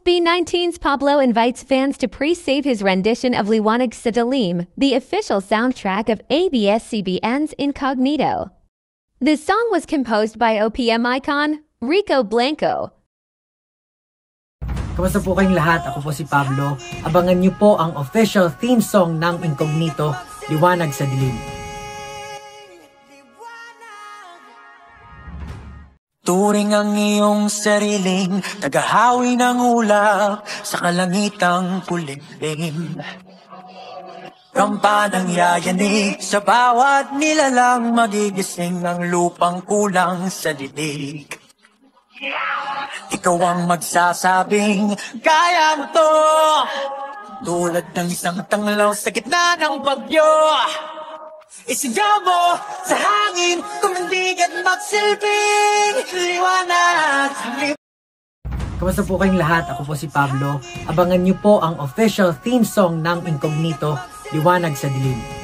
SB19's Pablo invites fans to pre-save his rendition of Liwanag sa Dilim, the official soundtrack of ABS-CBN's Incognito. The song was composed by OPM icon Rico Blanco. Kamusta po kayong lahat? Ako po si Pablo. Abangan niyo po ang official theme song ng Incognito, Liwanag sa Dilim. Turing ang iyong sariling tagahawi ng ulap sa kalangitang pulilim. Rampa ng yayanig sa bawat nilalang magigising ng lupang kulang sa dilig. Ikaw ang magsasabing kaya mo to, tulad ng isang tanglaw sa gitna ng bagyo. Isigaw mo sa hangin, kumundig at magsilbing liwanag. Kamusta po kayong lahat? Ako po si Pablo. Abangan niyo po ang official theme song ng Incognito, Liwanag sa Dilim.